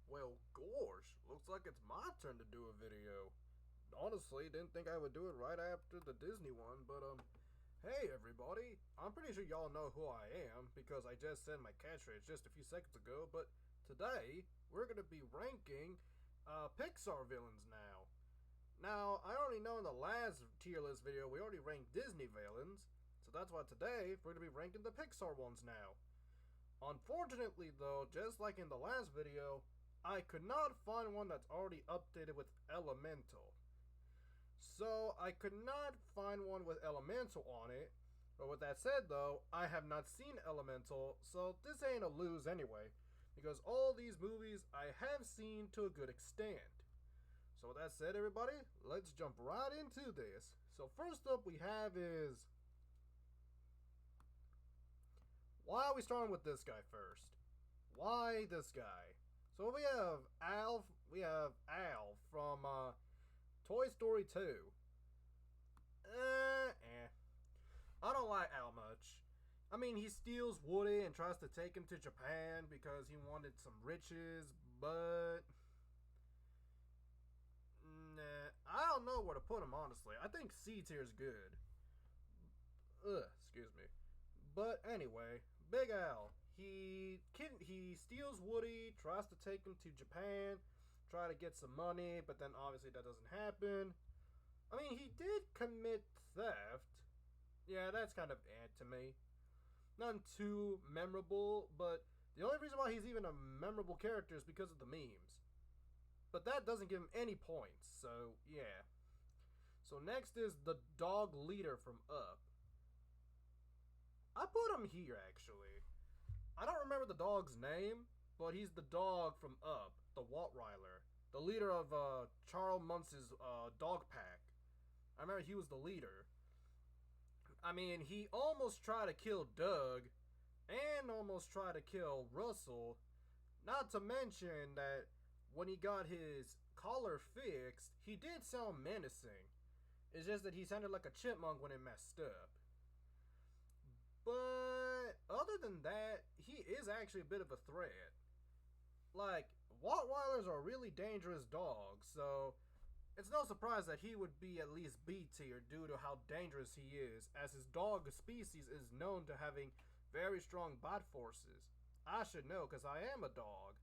Well, gosh, looks like it's my turn to do a video. Honestly, didn't think I would do it right after the Disney one, but hey everybody. I'm pretty sure y'all know who I am because I just said my catchphrase just a few seconds ago, but today we're going to be ranking Pixar villains now. Now, I already know in the last tier list video we already ranked Disney villains, so that's why today we're going to be ranking the Pixar ones now. Unfortunately though, just like in the last video, I could not find one that's already updated with Elemental. So I could not find one with Elemental on it. But with that said though, I have not seen Elemental, so this ain't a lose anyway. Because all these movies I have seen to a good extent. So with that said everybody, let's jump right into this. So first up we have is... Why are we starting with this guy first? Why this guy? So we have Al from Toy Story 2. I don't like Al much. I mean, he steals Woody and tries to take him to Japan because he wanted some riches, but... Nah, I don't know where to put him, honestly. I think C tier's good. Excuse me. But anyway, Big Al, he steals Woody, tries to take him to Japan, try to get some money, but then obviously that doesn't happen. I mean, he did commit theft. Yeah, that's kind of to me. Nothing too memorable, but the only reason why he's even a memorable character is because of the memes. But that doesn't give him any points, so yeah. So next is the dog leader from Up. I put him here, actually. I don't remember the dog's name, but he's the dog from Up, the Rottweiler, the leader of Charles Muntz's dog pack. I remember he was the leader. I mean, he almost tried to kill Doug, and almost tried to kill Russell, not to mention that when he got his collar fixed, he did sound menacing. It's just that he sounded like a chipmunk when it messed up. But other than that, he is actually a bit of a threat. Like, Rottweilers are really dangerous dogs, so it's no surprise that he would be at least B tier due to how dangerous he is, as his dog species is known to having very strong bite forces. I should know because I am a dog.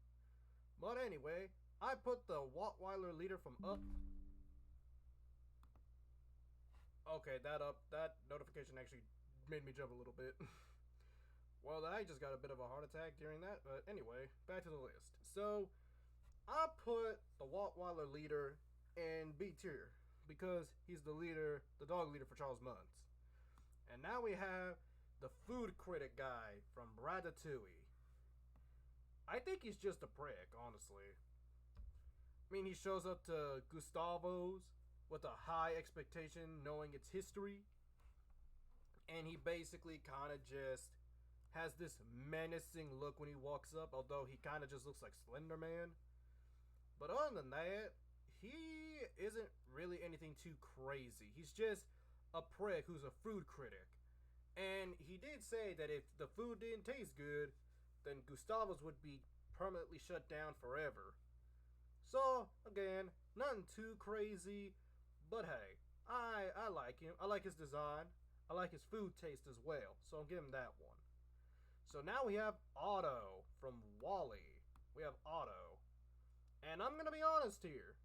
But anyway, I put the Rottweiler leader from Up. Okay, that notification actually made me jump a little bit. Well, I just got a bit of a heart attack during that, but anyway, back to the list. So, I put the Rottweiler leader in B tier because he's the leader, the dog leader for Charles Muntz. And now we have the food critic guy from Ratatouille. I think he's just a prick, honestly. I mean, he shows up to Gustavo's with a high expectation, knowing its history. And he basically kind of just has this menacing look when he walks up, although he kind of just looks like Slender Man. But other than that, he isn't really anything too crazy. He's just a prick who's a food critic. And he did say that if the food didn't taste good, then Gustavo's would be permanently shut down forever. So, again, nothing too crazy, but hey, I like him. I like his design. I like his food taste as well, so I'll give him that one. So now we have Otto from WALL-E. We have Otto. And I'm going to be honest here.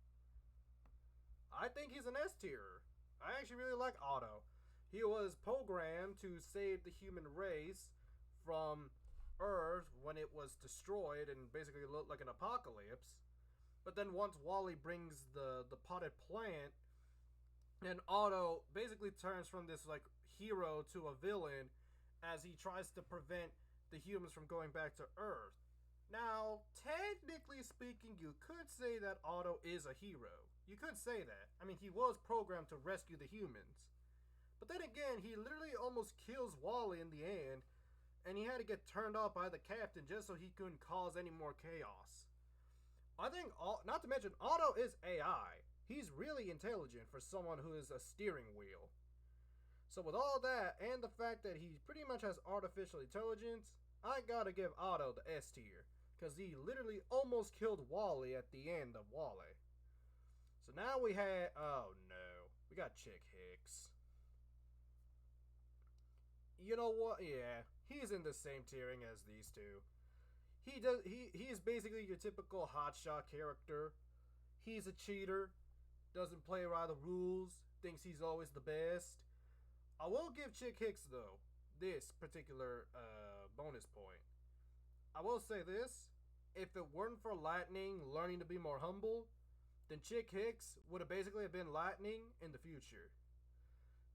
I think he's an S tier. I actually really like Otto. He was programmed to save the human race from Earth when it was destroyed and basically looked like an apocalypse. But then once WALL-E brings the potted plant, and Otto basically turns from this like hero to a villain as he tries to prevent the humans from going back to Earth. Now, technically speaking, you could say that Otto is a hero. You could say that. I mean, he was programmed to rescue the humans. But then again, he literally almost kills WALL-E in the end, and he had to get turned off by the captain just so he couldn't cause any more chaos. I think, not to mention, Otto is AI. He's really intelligent for someone who is a steering wheel. So with all that, and the fact that he pretty much has artificial intelligence, I gotta give Otto the S tier. because he literally almost killed Wally at the end of Wally. So now we had, oh no, we got Chick Hicks. You know what? Yeah, he's in the same tiering as these two. He is basically your typical hotshot character. He's a cheater, doesn't play by the rules, thinks he's always the best. I will give Chick Hicks though this particular bonus point. I will say this: if it weren't for Lightning learning to be more humble, then Chick Hicks would have basically been Lightning in the future.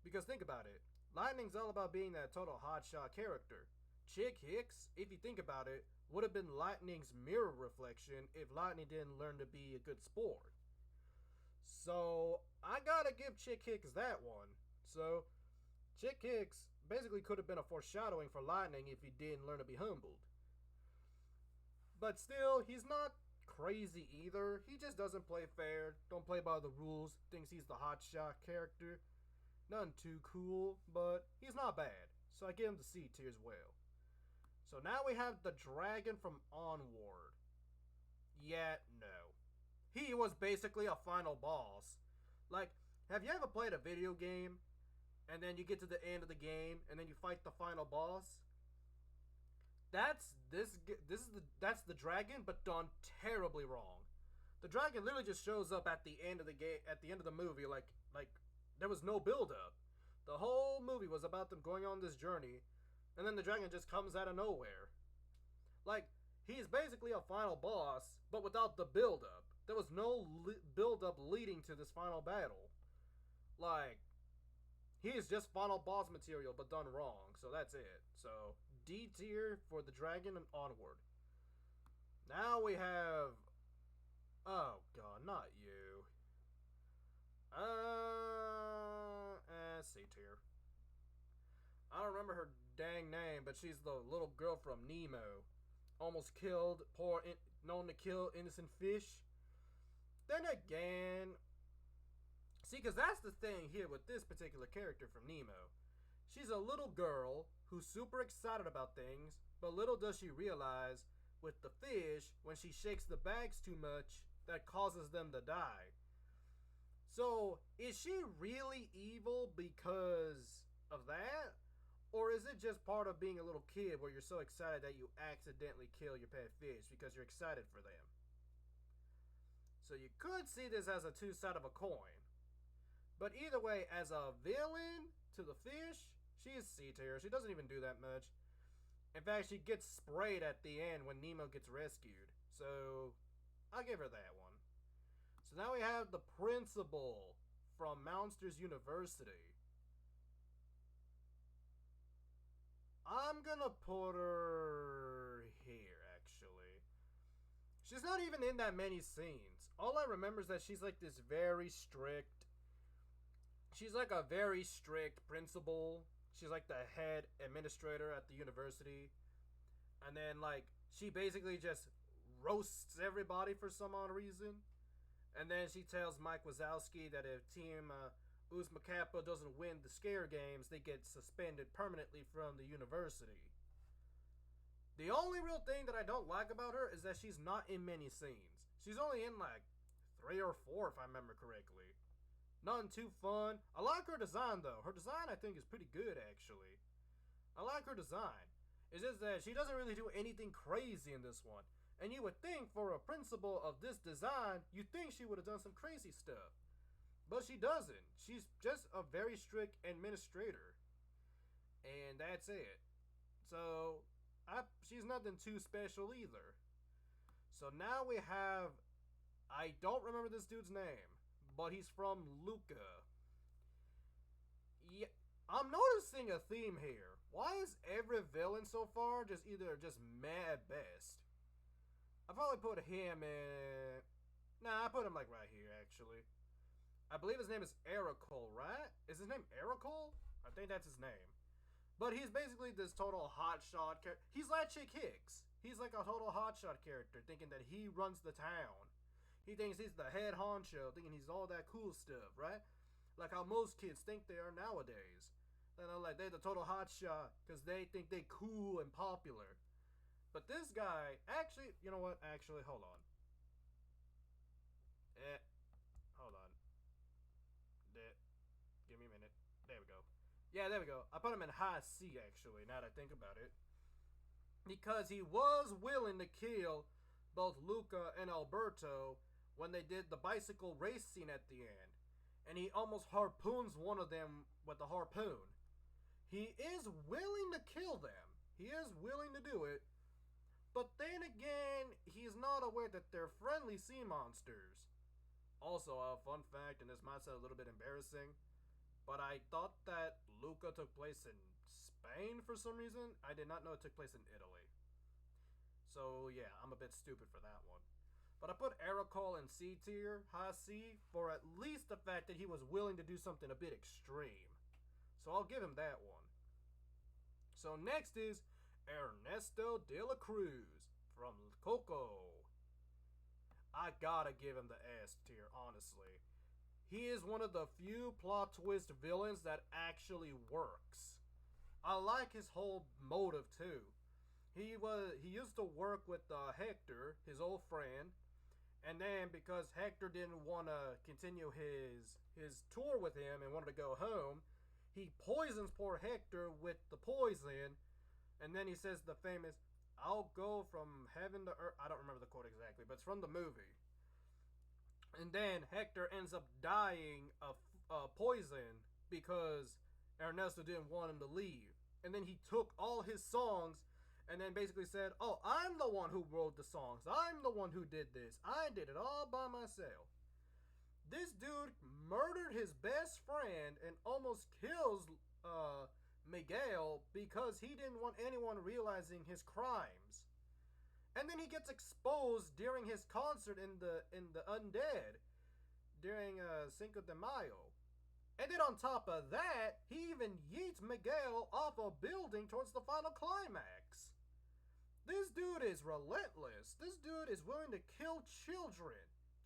Because think about it, Lightning's all about being that total hotshot character. Chick Hicks, if you think about it, would have been Lightning's mirror reflection if Lightning didn't learn to be a good sport. So I gotta give Chick Hicks that one. So Chick Hicks basically could have been a foreshadowing for Lightning if he didn't learn to be humbled. But still, he's not crazy either. He just doesn't play fair, don't play by the rules, thinks he's the hotshot character. Nothing too cool, but he's not bad. So I give him the C tier as well. So now we have the dragon from Onward. Yeah, no. He was basically a final boss. Like, have you ever played a video game and then you get to the end of the game and then you fight the final boss? That's the dragon, but done terribly wrong. The dragon literally just shows up at the end of the game, at the end of the movie, like there was no build up. The whole movie was about them going on this journey, and then the dragon just comes out of nowhere. Like, he's basically a final boss, but without the build up. There was no build up leading to this final battle. Like, he is just final boss material, but done wrong. So that's it. So D tier for the dragon and Onward. Now we have, oh god, not you. C tier. I don't remember her dang name, but she's the little girl from Nemo. Almost killed, known to kill innocent fish. Then again, see, because that's the thing here with this particular character from Nemo. She's a little girl who's super excited about things, but little does she realize with the fish, when she shakes the bags too much, that causes them to die. So, is she really evil because of that? Or is it just part of being a little kid where you're so excited that you accidentally kill your pet fish because you're excited for them? So you could see this as a two-sided of a coin. But either way, as a villain to the fish, she is C tier. She doesn't even do that much. In fact, she gets sprayed at the end when Nemo gets rescued. So, I'll give her that one. So now we have the principal from Monsters University. I'm gonna put her here, actually. She's not even in that many scenes. All I remember is that she's like this very strict... She's like a very strict principal. She's like the head administrator at the university. And then, like, she basically just roasts everybody for some odd reason. And then she tells Mike Wazowski that if Team Uzma Kappa doesn't win the scare games, they get suspended permanently from the university. The only real thing that I don't like about her is that she's not in many scenes. She's only in like 3 or 4 if I remember correctly. Nothing too fun. I like her design though. Her design I think is pretty good actually. I like her design. It's just that she doesn't really do anything crazy in this one. And you would think for a principal of this design, you'd think she would have done some crazy stuff. But she doesn't. She's just a very strict administrator. And that's it. So, she's nothing too special either. So now we have, I don't remember this dude's name, but he's from Luca. Yeah, I'm noticing a theme here. Why is every villain so far just either just meh at best? I probably put him in... Nah, I put him like right here actually. I believe his name is Ericole, right? Is his name Ericole? I think that's his name. But he's basically this total hotshot character. He's like Chick Hicks. He's like a total hotshot character, thinking that he runs the town. He thinks he's the head honcho, thinking he's all that cool stuff, right? Like how most kids think they are nowadays. You know, like they're the total hotshot because they think they cool and popular. But this guy, actually, you know what? Actually, hold on. Eh, hold on. Give me a minute. There we go. Yeah, there we go. I put him in high C, actually, now that I think about it. Because he was willing to kill both Luca and Alberto when they did the bicycle race scene at the end. And he almost harpoons one of them with a harpoon. He is willing to kill them. He is willing to do it. But then again, he's not aware that they're friendly sea monsters. Also, a fun fact, and this might sound a little bit embarrassing, but I thought that Luca took place in Spain for some reason. I did not know it took place in Italy. So yeah, I'm a bit stupid for that one. But I put Ericol in C tier, high C, for at least the fact that he was willing to do something a bit extreme. So I'll give him that one. So next is Ernesto de la Cruz from Coco. I gotta give him the S tier, honestly. He is one of the few plot twist villains that actually works. I like his whole motive too. He used to work with Hector, his old friend, and then because Hector didn't want to continue his tour with him and wanted to go home, he poisons poor Hector with the poison, and then he says the famous, "I'll go from heaven to earth." I don't remember the quote exactly, but it's from the movie. And then Hector ends up dying of poison because Ernesto didn't want him to leave. And then he took all his songs and then basically said, "Oh, I'm the one who wrote the songs. I'm the one who did this. I did it all by myself." This dude murdered his best friend and almost kills Miguel because he didn't want anyone realizing his crimes. And then he gets exposed during his concert in the Undead during Cinco de Mayo. And then on top of that, he even yeets Miguel off a building towards the final climax. This dude is relentless. This dude is willing to kill children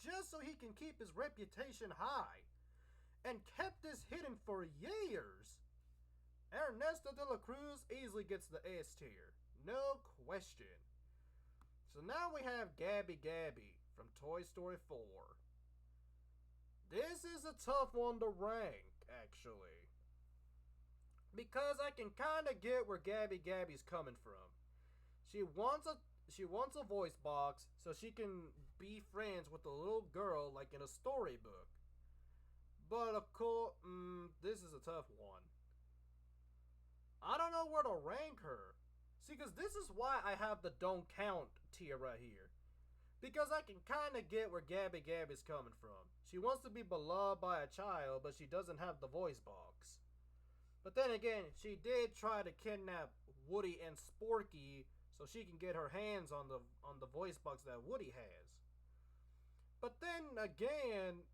just so he can keep his reputation high. And kept this hidden for years. Ernesto de la Cruz easily gets the S tier. No question. So now we have Gabby Gabby from Toy Story 4. This is a tough one to rank, actually. Because I can kind of get where Gabby Gabby's coming from. She wants a voice box so she can be friends with a little girl like in a storybook. But of course, this is a tough one. I don't know where to rank her. See, because this is why I have the don't count tier right here. Because I can kind of get where Gabby Gabby's coming from. She wants to be beloved by a child, but she doesn't have the voice box. But then again, she did try to kidnap Woody and Sporky so she can get her hands on the voice box that Woody has. But then again,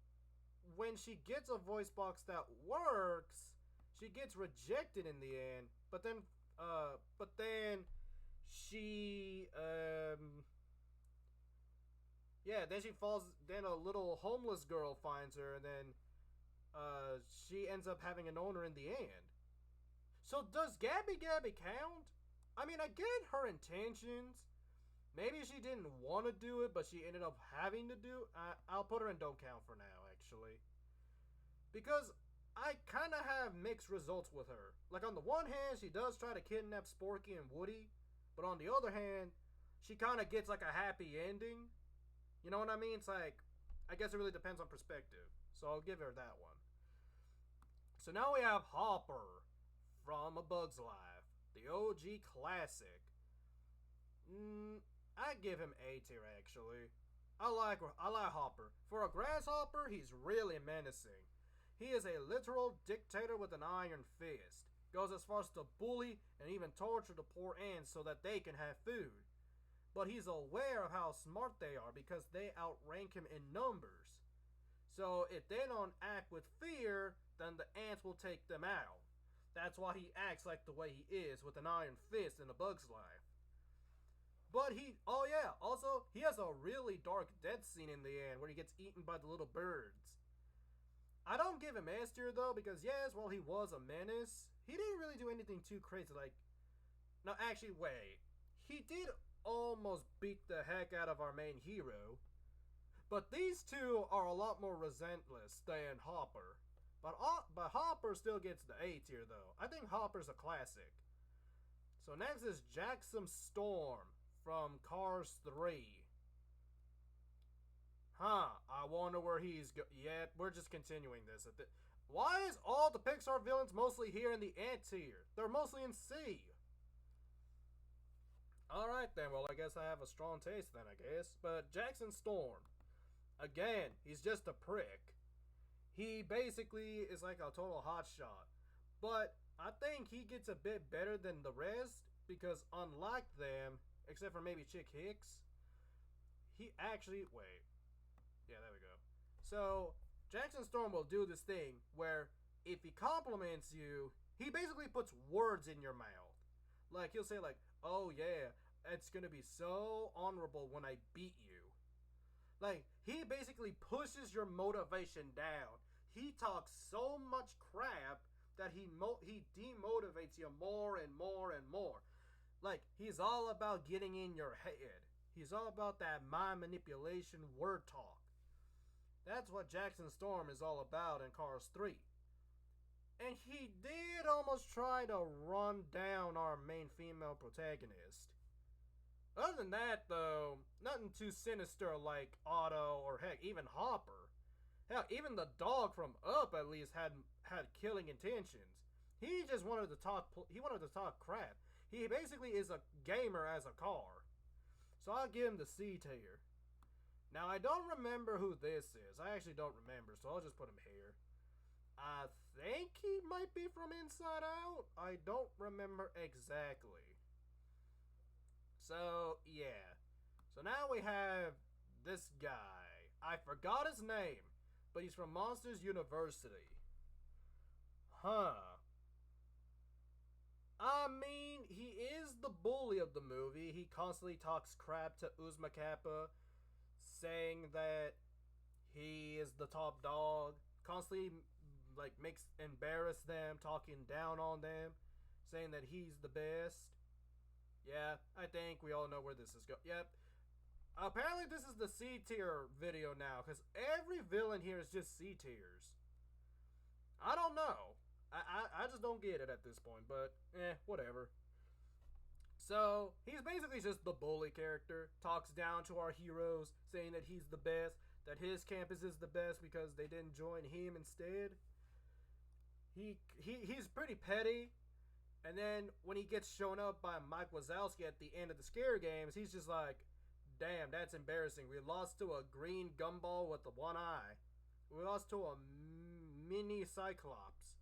when she gets a voice box that works, she gets rejected in the end. But then she then she falls. Then a little homeless girl finds her, and then she ends up having an owner in the end. So does Gabby Gabby count? I mean, I get her intentions. Maybe she didn't want to do it, but she ended up having to do. I'll put her in don't count for now, actually, because I kind of have mixed results with her. Like, on the one hand, she does try to kidnap Sporky and Woody, but on the other hand, she kind of gets like a happy ending. You know what I mean? It's like, I guess it really depends on perspective. So I'll give her that one. So now we have Hopper from A Bug's Life, the OG classic. I give him A tier, actually. I like Hopper. For a grasshopper, he's really menacing. He is a literal dictator with an iron fist. Goes as far as to bully and even torture the poor ants so that they can have food. But he's aware of how smart they are because they outrank him in numbers. So if they don't act with fear, then the ants will take them out. That's why he acts like the way he is with an iron fist in A Bug's Life. But also, he has a really dark death scene in the end where he gets eaten by the little birds. I don't give him S tier though, because yes, while he was a menace, he didn't really do anything too crazy. Like, no, actually, wait. He did almost beat the heck out of our main hero. But these two are a lot more relentless than Hopper. But Hopper still gets the A tier though. I think Hopper's a classic. So next is Jackson Storm from Cars 3. I wonder where he's Yep, we're just continuing this. Why is all the Pixar villains mostly here in the Ant tier? They're mostly in C. Alright then, well I guess I have a strong taste then, I guess. But Jackson Storm. Again, he's just a prick. He basically is like a total hotshot. But I think he gets a bit better than the rest because unlike them, except for maybe Chick Hicks, he actually... Wait. Yeah, there we go. So, Jackson Storm will do this thing where if he compliments you, he basically puts words in your mouth. Like, he'll say like, oh yeah, it's gonna be so honorable when I beat you. Like, he basically pushes your motivation down. He talks so much crap that he demotivates you more and more and more. Like, he's all about getting in your head. He's all about that mind manipulation word talk. That's what Jackson Storm is all about in Cars 3. And he did almost try to run down our main female protagonist. Other than that, though, nothing too sinister like Otto or heck, even Hopper. Hell, even the dog from Up at least had killing intentions. He just wanted to talk. He wanted to talk crap. He basically is a gamer as a car. So I'll give him the C tier. Now I don't remember who this is. I actually don't remember, so I'll just put him here. I think he might be from Inside Out. I don't remember exactly. So, yeah. So now we have this guy. I forgot his name, but he's from Monsters University. I mean, he is the bully of the movie. He constantly talks crap to Uzma Kappa, saying that he is the top dog. Constantly, like, embarrass them, talking down on them, saying that he's the best. Yeah, I think we all know where this is going. Yep. Apparently this is the C tier video now, because every villain here is just C tiers. I don't know. I just don't get it at this point, but whatever. So, he's basically just the bully character, talks down to our heroes, saying that he's the best, that his campus is the best because they didn't join him instead. He's pretty petty. And then when he gets shown up by Mike Wazowski at the end of the Scare Games, he's just like, damn, that's embarrassing. We lost to a green gumball with the one eye. We lost to a mini Cyclops.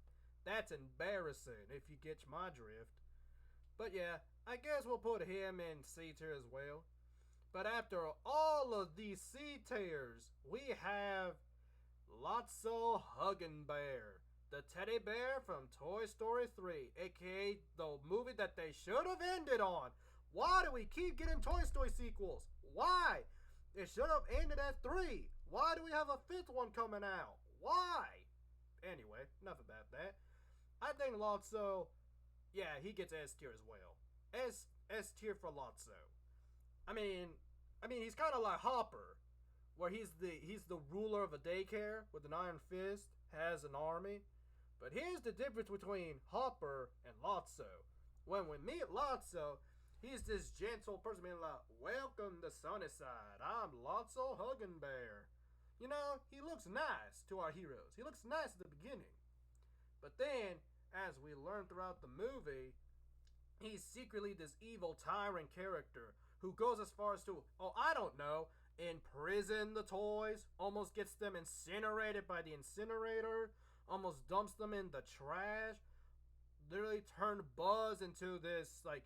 That's embarrassing, if you get my drift. But yeah, I guess we'll put him in C tier as well. But after all of these C tiers, we have Lotso Huggin' Bear, the teddy bear from Toy Story 3, aka the movie that they should have ended on. Why do we keep getting Toy Story sequels? Why? It should have ended at 3. Why do we have a 5th one coming out? Why? Anyway, enough about that. I think Lotso, yeah, he gets S tier as well. S tier for Lotso. I mean, he's kind of like Hopper, where he's the ruler of a daycare with an iron fist, has an army. But here's the difference between Hopper and Lotso. When we meet Lotso, he's this gentle person being like, welcome to Sunnyside. I'm Lotso Huggin' Bear. You know, he looks nice to our heroes. He looks nice at the beginning. But then, as we learn throughout the movie, he's secretly this evil tyrant character who goes as far as to, imprison the toys, almost gets them incinerated by the incinerator, almost dumps them in the trash, literally turned Buzz into this, like,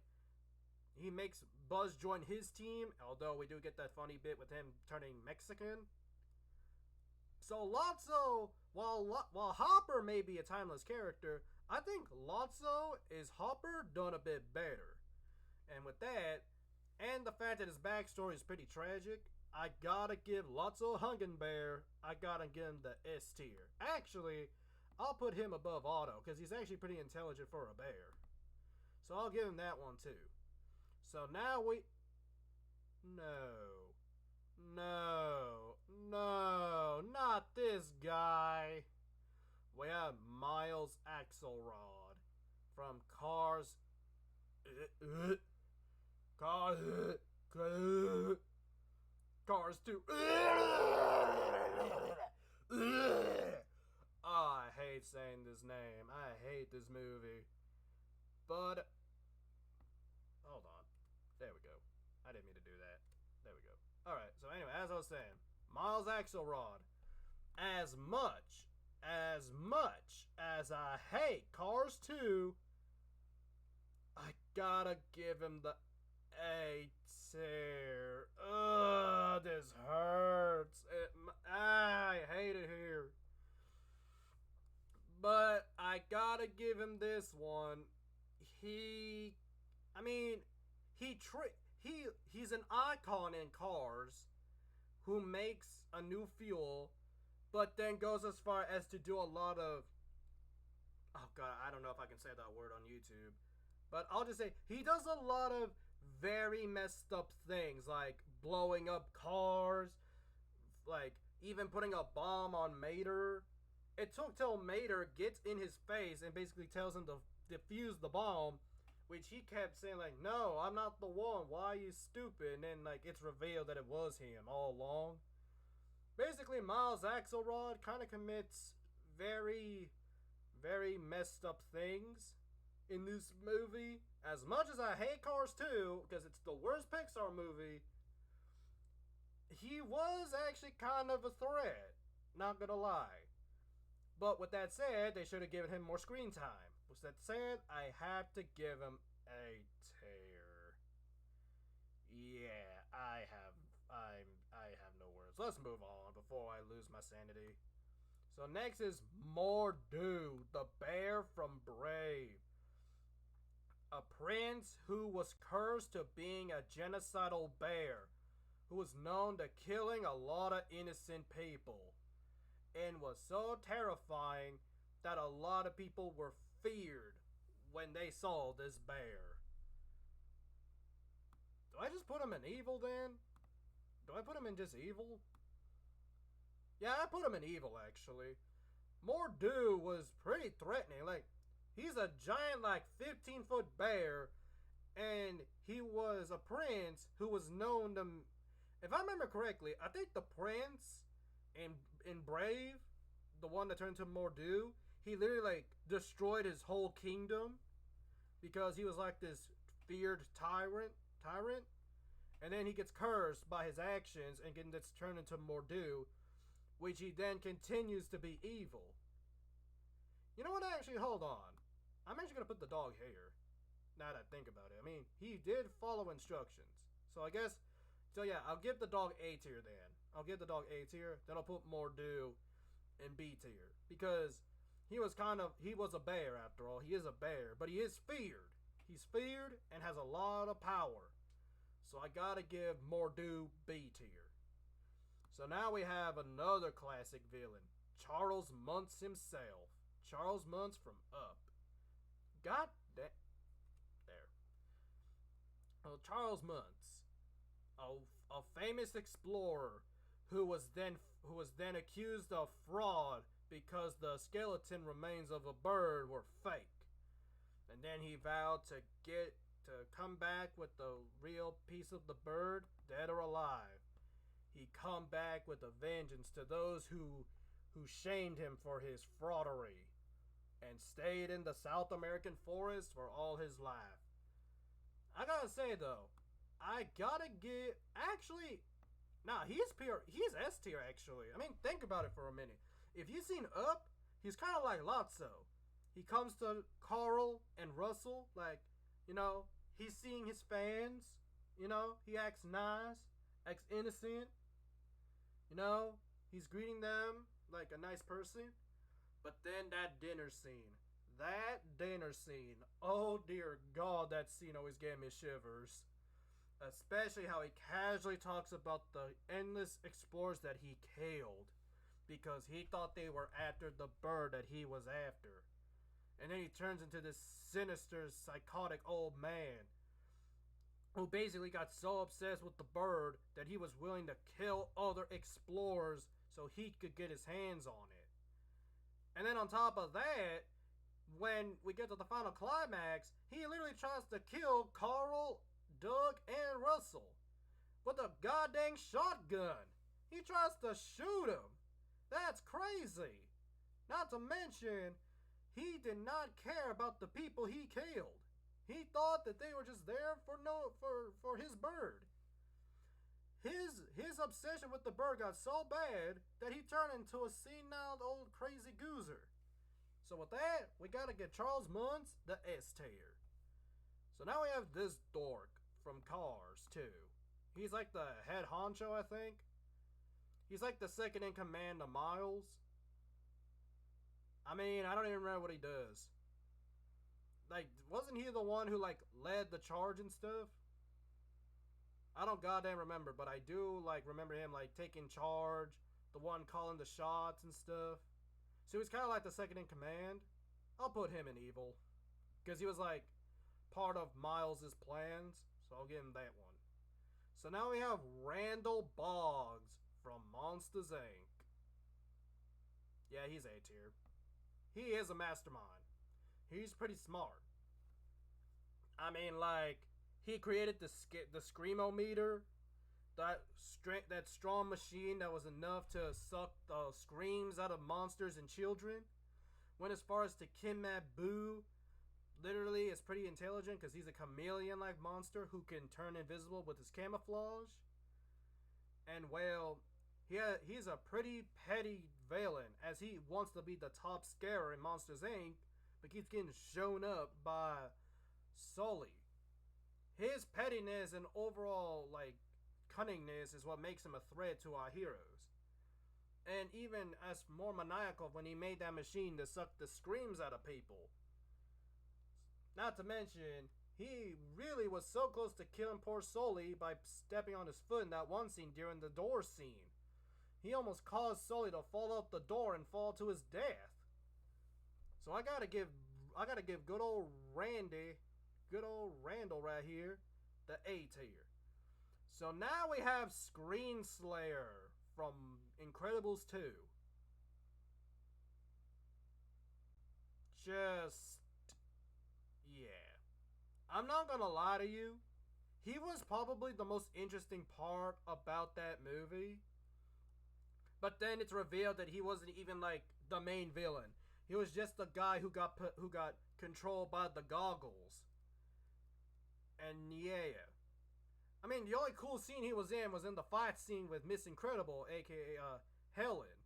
he makes Buzz join his team, although we do get that funny bit with him turning Mexican. So Lotso, while Hopper may be a timeless character, I think Lotso is Hopper done a bit better. And with that, and the fact that his backstory is pretty tragic, I gotta give Lotso Huggin' Bear, I gotta give him the S tier. Actually, I'll put him above Otto, because he's actually pretty intelligent for a bear. So I'll give him that one too. So now No. No. No. Not this guy. We have Miles Axelrod from Cars. Cars 2. Oh, I hate saying this name. I hate this movie. But hold on. There we go. I didn't mean to do that. There we go. Alright, so anyway, as I was saying, Miles Axelrod, as much as I hate Cars 2, I gotta give him the A tier. Ugh, this hurts. I hate it here. But I gotta give him this one. He's an icon in Cars who makes a new fuel, but then goes as far as to do a lot of, oh god, I don't know if I can say that word on YouTube, but I'll just say he does a lot of very messed up things, like blowing up cars, like even putting a bomb on Mater. It took till Mater gets in his face and basically tells him to defuse the bomb, which he kept saying like, no, I'm not the one, why are you stupid? And then like it's revealed that it was him all along. Basically, Miles Axelrod kind of commits very, very messed up things in this movie. As much as I hate Cars 2, because it's the worst Pixar movie, he was actually kind of a threat, not gonna lie. But with that said, they should have given him more screen time. With that said, I have to give him a tier. Yeah, I have no words. Let's move on before I lose my sanity. So next is Mordu, the bear from Brave. A prince who was cursed to being a genocidal bear, who was known to killing a lot of innocent people, and was so terrifying that a lot of people were feared when they saw this bear. Do I just put him in evil then? Do I put him in just evil? Yeah, I put him in evil actually. Mordu was pretty threatening. Like, he's a giant, like 15-foot bear, and he was a prince who was known to, if I remember correctly, I think the prince in Brave, the one that turned to Mordu, he literally like destroyed his whole kingdom because he was like this feared tyrant, and then he gets cursed by his actions and gets turned into Mordu, which he then continues to be evil. You know what? Actually, hold on. I'm actually gonna put the dog here. Now that I think about it, I mean, he did follow instructions, so I guess. So yeah, I'll give the dog A tier then. I'll give the dog A tier. Then I'll put Mordu in B tier because he was a bear after all. He is a bear, but he is feared. He's feared and has a lot of power. So I gotta give Mordu B tier. So now we have another classic villain, Charles Muntz himself. Charles Muntz from Up. God damn. There. Well, Charles Muntz, a famous explorer who was then accused of fraud because the skeleton remains of a bird were fake. And then he vowed to come back with the real piece of the bird, dead or alive. He come back with a vengeance to those who shamed him for his fraudery, and stayed in the South American forest for all his life. I gotta say though, he's S tier actually. I mean, think about it for a minute. If you've seen Up, he's kind of like Lotso. He comes to Carl and Russell, like, you know, he's seeing his fans, you know, he acts nice, acts innocent, you know, he's greeting them like a nice person. But then that dinner scene, oh dear God, that scene always gave me shivers. Especially how he casually talks about the endless explorers that he killed because he thought they were after the bird that he was after. And then he turns into this sinister, psychotic old man. who basically got so obsessed with the bird that he was willing to kill other explorers so he could get his hands on it. And then on top of that, when we get to the final climax, he literally tries to kill Carl, Doug, and Russell with a goddamn shotgun. He tries to shoot him. That's crazy. Not to mention, he did not care about the people he killed. He thought that they were just there for his bird. His obsession with the bird got so bad that he turned into a senile old crazy goozer. So with that, we gotta get Charles Muntz the S tier. So now we have this dork from Cars 2. He's like the head honcho, I think. He's like the second in command to Miles. I mean, I don't even remember what he does. Like, wasn't he the one who, like, led the charge and stuff? I don't goddamn remember, but I do, like, remember him, like, taking charge, the one calling the shots and stuff. So he's kind of like the second in command. I'll put him in evil. Because he was, like, part of Miles' plans, so I'll give him that one. So now we have Randall Boggs from Monsters, Inc. Yeah, he's A tier. He is a mastermind. He's pretty smart. I mean, like, he created the screamometer, that strong machine that was enough to suck the screams out of monsters and children. Went as far as to kidnap Boo. Literally, is pretty intelligent because he's a chameleon-like monster who can turn invisible with his camouflage. And, well, he's a pretty petty villain, as he wants to be the top scarer in Monsters, Inc., but keeps getting shown up by Sully. His pettiness and overall, like, cunningness is what makes him a threat to our heroes. And even as more maniacal when he made that machine to suck the screams out of people. Not to mention, he really was so close to killing poor Sully by stepping on his foot in that one scene during the door scene. He almost caused Sully to fall out the door and fall to his death. So I gotta give good old Randall right here, the A tier. So now we have Screen Slayer from Incredibles 2. Yeah. I'm not gonna lie to you. He was probably the most interesting part about that movie. But then it's revealed that he wasn't even, like, the main villain. He was just the guy who got controlled by the goggles. And yeah. I mean, the only cool scene he was in the fight scene with Miss Incredible, aka Helen.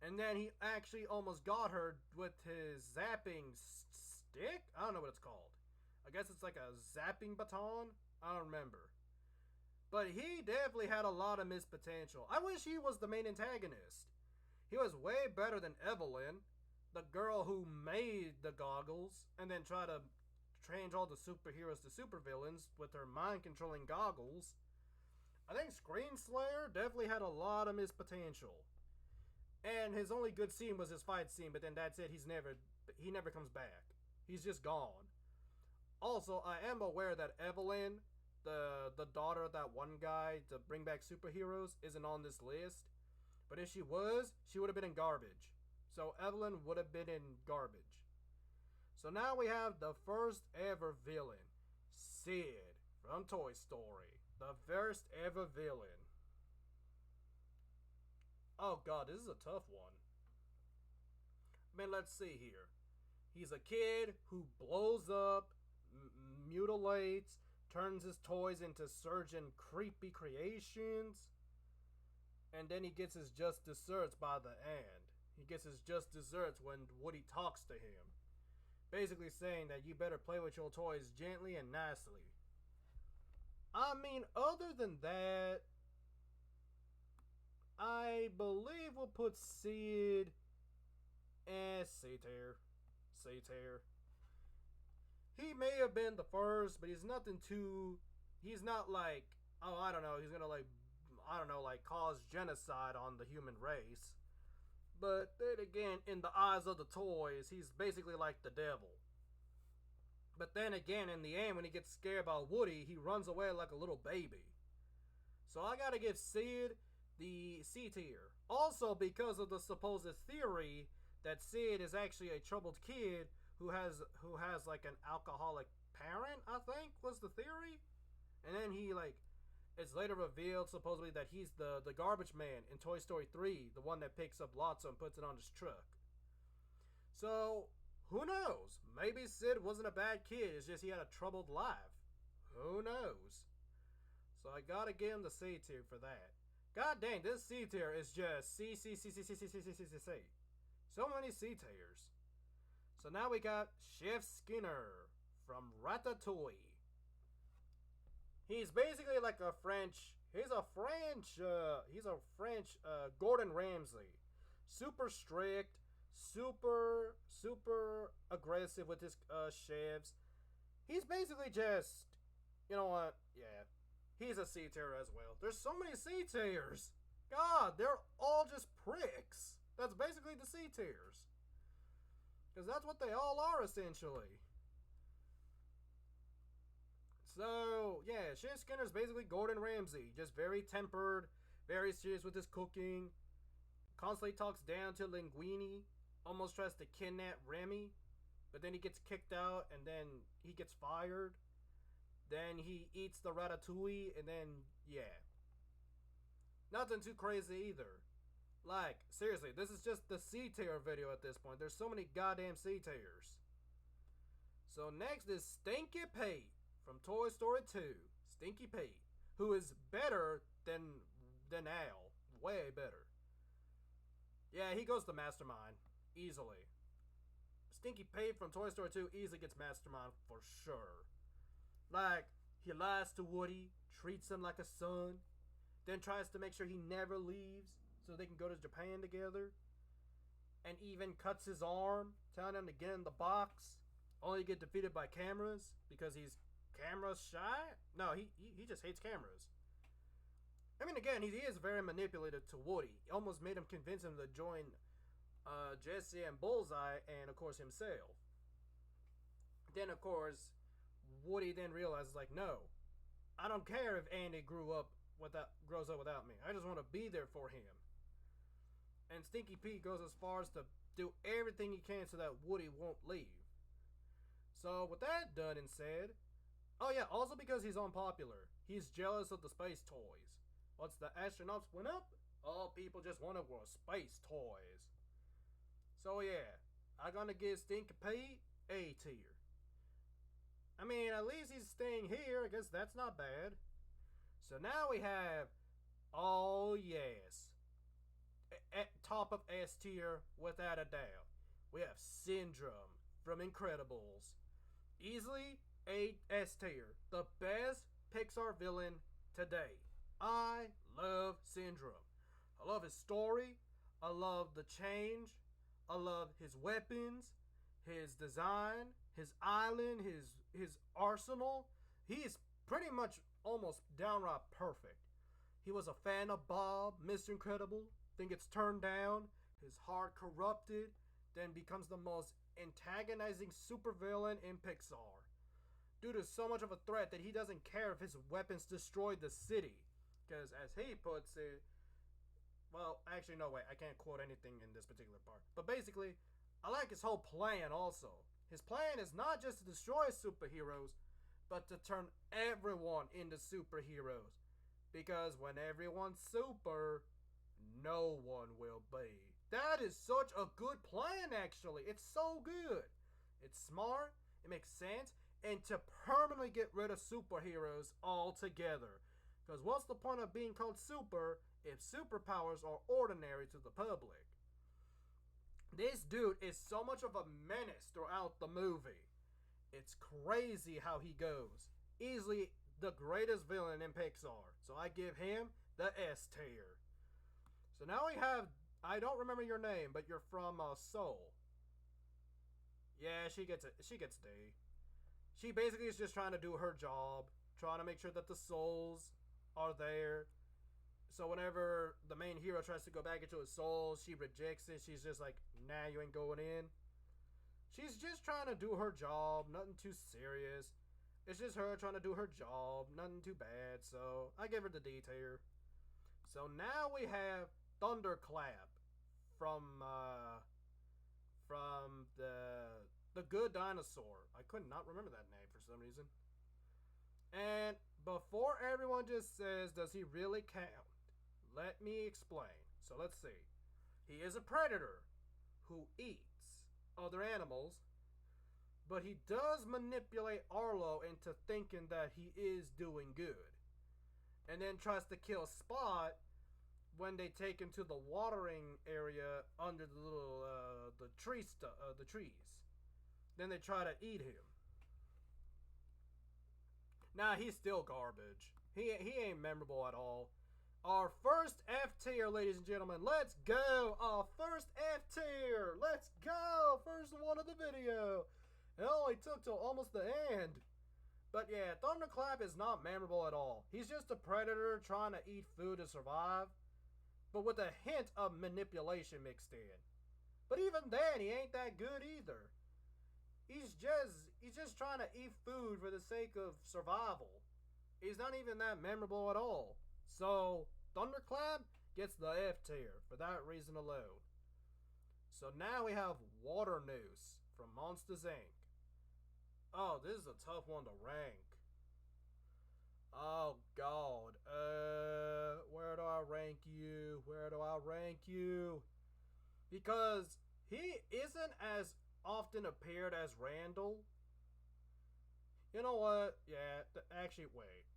And then he actually almost got her with his zapping stick? I don't know what it's called. I guess it's like a zapping baton? I don't remember. But he definitely had a lot of missed potential. I wish he was the main antagonist. He was way better than Evelyn, the girl who made the goggles, and then tried to change all the superheroes to supervillains with her mind-controlling goggles. I think Screen Slayer definitely had a lot of missed potential. And his only good scene was his fight scene, but then that's it. He never comes back. He's just gone. Also, I am aware that Evelyn, the daughter of that one guy to bring back superheroes, isn't on this list. But if she was, she would have been in garbage. So Evelyn would have been in garbage. So now we have the first ever villain, Sid from Toy Story. The first ever villain. Oh god, this is a tough one. I mean, let's see here. He's a kid who blows up, mutilates, turns his toys into surgeon creepy creations, and then he gets his just desserts by the end. He gets his just desserts when Woody talks to him, basically saying that you better play with your toys gently and nicely. I mean, other than that, I believe we'll put Sid as C tier. C tier. He may have been the first, but he's nothing too... He's not like, oh, I don't know, he's gonna like cause genocide on the human race. But then again, in the eyes of the toys, he's basically like the devil. But then again, in the end, when he gets scared by Woody, he runs away like a little baby. So I gotta give Sid the C tier. Also, because of the supposed theory that Sid is actually a troubled kid who has like an alcoholic parent, I think was the theory. And then he like it's later revealed supposedly that he's the garbage man in Toy Story 3, the one that picks up Lotso and puts it on his truck. So, who knows? Maybe Sid wasn't a bad kid, it's just he had a troubled life. Who knows? So I gotta give him the C tier for that. God dang, this C tier is just C C C C C C C C C C C. So many C tiers. So now we got Chef Skinner from Ratatouille. He's basically like a French. He's a French Gordon Ramsay. Super strict, super aggressive with his chefs. He's basically just, you know what? Yeah, he's a C tier as well. There's so many C tiers. God, they're all just pricks. That's basically the C tiers. Because that's what they all are, essentially. So, yeah, Chef Skinner's basically Gordon Ramsay. Just very tempered, very serious with his cooking. Constantly talks down to Linguini. Almost tries to kidnap Remy. But then he gets kicked out, and then he gets fired. Then he eats the ratatouille, and then, yeah. Nothing too crazy either. Like, seriously, this is just the C tier video at this point. There's so many goddamn C tiers. So next is Stinky Pete from Toy Story 2. Stinky Pete, who is better than Al. Way better. Yeah, he goes to Mastermind. Easily. Stinky Pete from Toy Story 2 easily gets Mastermind for sure. Like, he lies to Woody, treats him like a son, then tries to make sure he never leaves so they can go to Japan together, and even cuts his arm, telling him to get in the box, only to get defeated by cameras because he's camera shy? No, he just hates cameras. I mean, again, he is very manipulative to Woody. He almost made him convince him to join Jesse and Bullseye and, of course, himself. Then, of course, Woody then realizes, like, no, I don't care if Andy grows up without me. I just want to be there for him. And Stinky Pete goes as far as to do everything he can so that Woody won't leave. So, with that done and said, oh yeah, also because he's unpopular, he's jealous of the space toys. Once the astronauts went up, all people just wanted were space toys. So yeah, I'm gonna give Stinky Pete A tier. I mean, at least he's staying here. I guess that's not bad. So now we have, oh yes, at top of S tier without a doubt, we have Syndrome from Incredibles. Easily a S tier, the best Pixar villain today. I love Syndrome. I love his story. I love the change. I love his weapons, his design, his island, his arsenal. He is pretty much almost downright perfect. He was a fan of Bob, Mr. Incredible, then gets turned down, his heart corrupted, then becomes the most antagonizing supervillain in Pixar. Due to so much of a threat that he doesn't care if his weapons destroy the city. Because as he puts it, well, actually, no, wait, I can't quote anything in this particular part. But basically, I like his whole plan also. His plan is not just to destroy superheroes, but to turn everyone into superheroes. Because when everyone's super, no one will be. That is such a good plan, actually. It's so good. It's smart, it makes sense, and to permanently get rid of superheroes altogether. Because what's the point of being called super if superpowers are ordinary to the public? This dude is so much of a menace throughout the movie. It's crazy how he goes. Easily the greatest villain in Pixar. So I give him the S tier. So now we have, I don't remember your name, but you're from Seoul. Yeah, she gets D. She basically is just trying to do her job, trying to make sure that the souls are there. So whenever the main hero tries to go back into his soul, she rejects it. She's just like, nah, you ain't going in. She's just trying to do her job, nothing too serious. It's just her trying to do her job, nothing too bad, so I give her the D tier. So now we have Thunderclap from the Good Dinosaur. I could not remember that name for some reason. And before everyone just says, does he really count? Let me explain. So let's see. He is a predator who eats other animals, but he does manipulate Arlo into thinking that he is doing good, and then tries to kill Spot when they take him to the watering area under the little the trees. Then they try to eat him. Nah, he's still garbage. He ain't memorable at all. Our first F tier, ladies and gentlemen. Let's go. Our first F tier. Let's go. First one of the video. It only took till almost the end. But yeah, Thunderclap is not memorable at all. He's just a predator trying to eat food to survive, but with a hint of manipulation mixed in. But even then, he ain't that good either. He's just trying to eat food for the sake of survival. He's not even that memorable at all. So, Thunderclap gets the F tier for that reason alone. So now we have Water Noose from Monsters Inc. Oh, this is a tough one to rank. Oh, God. Where do I rank you? Where do I rank you? Because he isn't as often appeared as Randall. You know what? Yeah, actually, wait.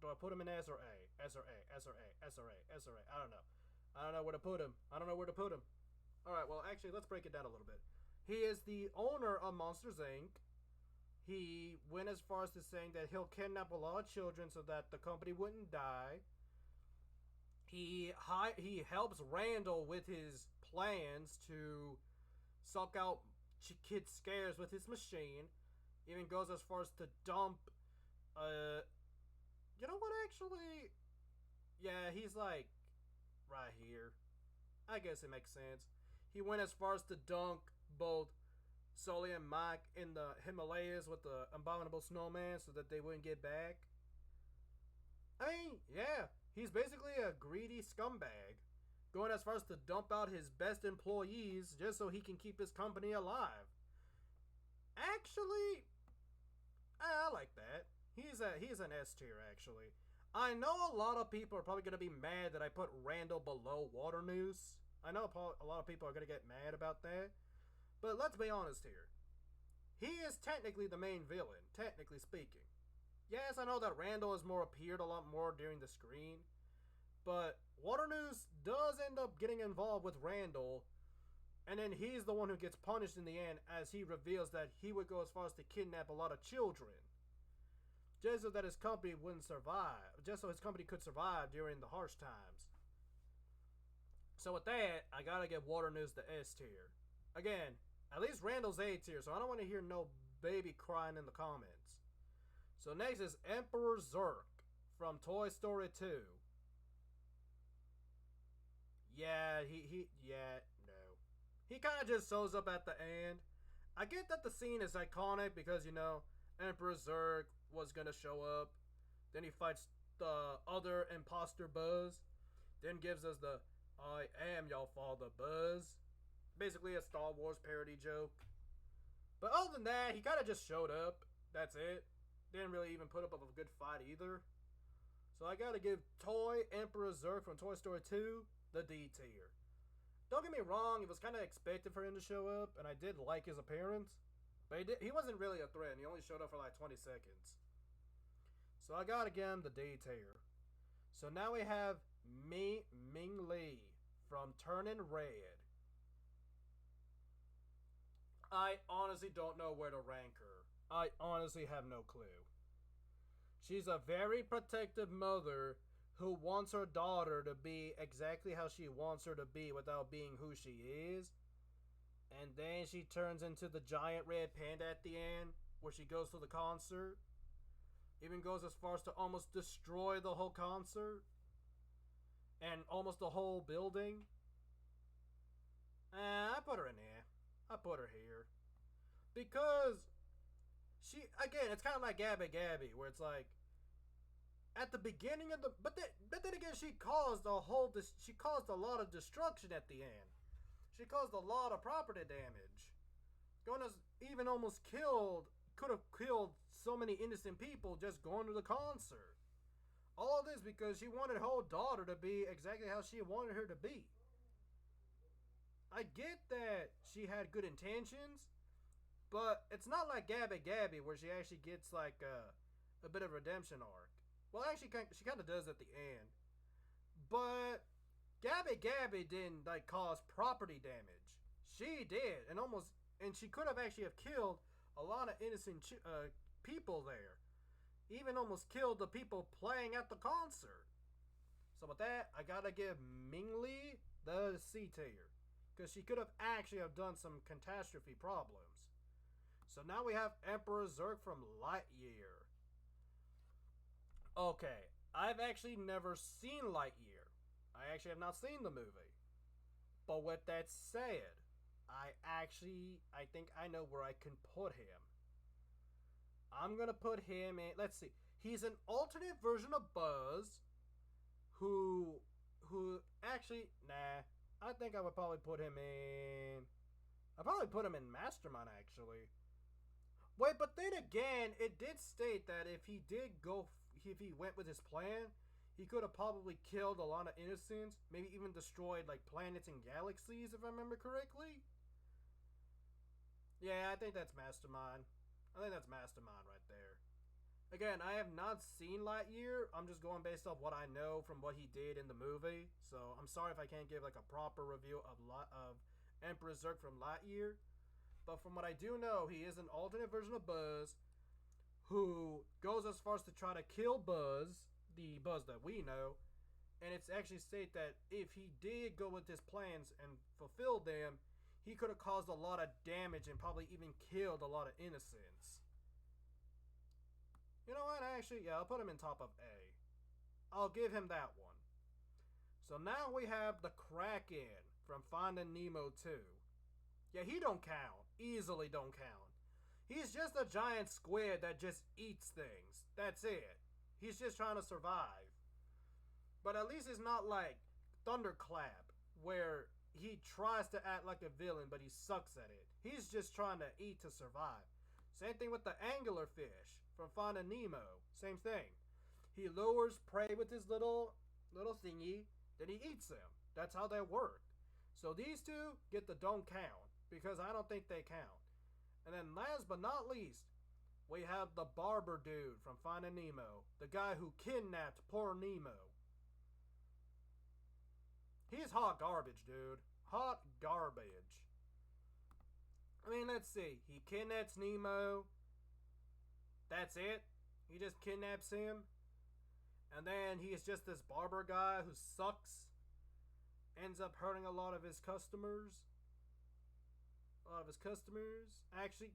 Do I put him in S or A? S or A? S or A? S or A? S or A? I don't know. I don't know where to put him. Alright, well, actually, let's break it down a little bit. He is the owner of Monsters, Inc. He went as far as to saying that he'll kidnap a lot of children so that the company wouldn't die. He helps Randall with his plans to suck out kids' scares with his machine. Even goes as far as to dump, you know what, actually? Yeah, he's like right here. I guess it makes sense. He went as far as to dunk both Sully and Mike in the Himalayas with the abominable snowman so that they wouldn't get back. I mean, yeah, he's basically a greedy scumbag, going as far as to dump out his best employees just so he can keep his company alive. Actually, I like that. He's an S tier, actually. I know a lot of people are probably going to be mad that I put Randall below Water Noose. I know a lot of people are going to get mad about that. But let's be honest here. He is technically the main villain, technically speaking. Yes, I know that Randall has appeared a lot more during the screen, but Water Noose does end up getting involved with Randall, and then he's the one who gets punished in the end as he reveals that he would go as far as to kidnap a lot of children, just so that his company wouldn't survive, just so his company could survive during the harsh times. So with that, I gotta give Water Noose the S tier. Again, at least Randall's A tier, so I don't want to hear no baby crying in the comments. So next is Emperor Zurg from Toy Story 2. Yeah, no. He kind of just shows up at the end. I get that the scene is iconic because, you know, Emperor Zurg was gonna show up. Then he fights the other imposter Buzz. Then gives us the I am your father Buzz. Basically a Star Wars parody joke. But other than that, he kind of just showed up. That's it. Didn't really even put up a good fight either. So I gotta give Toy Emperor Zurg from Toy Story 2 the D tier. Don't get me wrong, it was kind of expected for him to show up, and I did like his appearance. But he wasn't really a threat, and he only showed up for like 20 seconds. So I gotta give him the D tier. So now we have Ming Lee from Turning Red. I honestly don't know where to rank her. I honestly have no clue. She's a very protective mother who wants her daughter to be exactly how she wants her to be without being who she is. And then she turns into the giant red panda at the end, where she goes to the concert. Even goes as far as to almost destroy the whole concert. And almost the whole building. I put her in there. I put her here. because she, again, it's kind of like Gabby Gabby, where it's like at the beginning of the, but then again, she caused she caused a lot of destruction at the end. She caused a lot of property damage. Gonna even almost could have killed so many innocent people just going to the concert. All this because she wanted her whole daughter to be exactly how she wanted her to be. I get that she had good intentions, but it's not like Gabby Gabby where she actually gets like a bit of redemption arc. Well, actually, she kind of does at the end. But Gabby Gabby didn't like cause property damage. She did, and she could have actually have killed a lot of innocent people there. Even almost killed the people playing at the concert. So with that, I gotta give Mingli the C tier, because she could have actually have done some catastrophe problems. So now we have Emperor Zurg from Lightyear. Okay, I've actually never seen Lightyear. I actually have not seen the movie. But with that said, I think I know where I can put him. I'm gonna put him in. Let's see. He's an alternate version of Buzz, who actually, nah. I think I would probably put him in. I'd probably put him in Mastermind actually. Wait, but then again, it did state that if he went with his plan, he could have probably killed a lot of innocents, maybe even destroyed like planets and galaxies, if I remember correctly. Yeah, I think that's Mastermind. I think that's Mastermind right there. Again, I have not seen Lightyear. I'm just going based off what I know from what he did in the movie. So I'm sorry if I can't give like a proper review of Emperor Zurg from Lightyear. But from what I do know, he is an alternate version of Buzz who goes as far as to try to kill Buzz, the Buzz that we know. And it's actually state that if he did go with his plans and fulfill them, he could have caused a lot of damage and probably even killed a lot of innocents. You know what? Actually, yeah, I'll put him in top of A. I'll give him that one. So now we have the Kraken from Finding Nemo 2. Yeah, he don't count. Easily don't count. He's just a giant squid that just eats things. That's it. He's just trying to survive. But at least it's not like Thunderclap, where he tries to act like a villain, but he sucks at it. He's just trying to eat to survive. Same thing with the anglerfish from Finding Nemo. Same thing. He lures prey with his little thingy, then he eats them. That's how they work. So these two get the don't count, because I don't think they count. And then last but not least, we have the barber dude from Finding Nemo. The guy who kidnapped poor Nemo. He's hot garbage, dude. Hot garbage. I mean, let's see. He kidnaps Nemo. That's it. He just kidnaps him. And then he is just this barber guy who sucks. Ends up hurting a lot of his customers. Actually,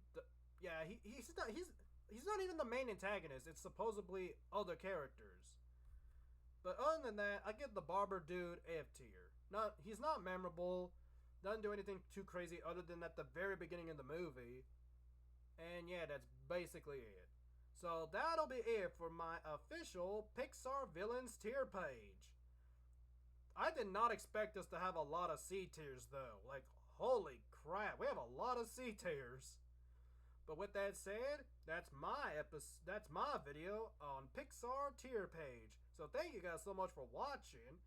he's not even the main antagonist. It's supposedly other characters. But other than that, I give the barber dude F tier. He's not memorable. Doesn't do anything too crazy other than at the very beginning of the movie. And yeah, that's basically it. So that'll be it for my official Pixar Villains tier page. I did not expect us to have a lot of C tiers though. Like, holy crap, we have a lot of C tiers. But with that said, that's my video on Pixar tier page. So thank you guys so much for watching.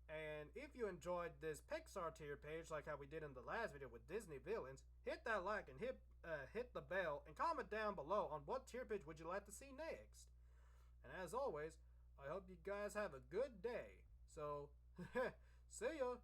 And if you enjoyed this Pixar tier page, like how we did in the last video with Disney villains, hit that like and hit the bell and comment down below on what tier page would you like to see next. And as always, I hope you guys have a good day. So, see ya.